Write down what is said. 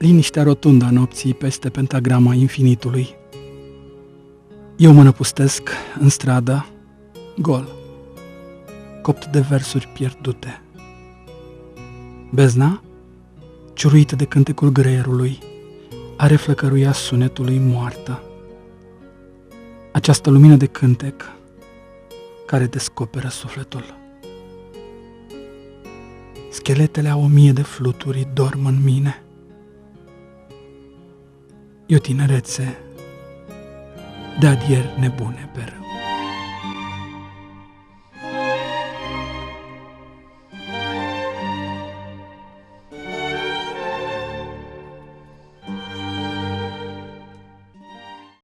liniștea rotundă a nopții peste pentagrama infinitului. Eu mă năpustesc în stradă, gol, copt de versuri pierdute. Bezna, ciuruită de cântecul greierului, are flăcăruia sunetului moartă. Această lumină de cântec care descoperă sufletul. Scheletele a 1000 de fluturi dorm în mine. E o tinerețe de adieri nebune pe rând.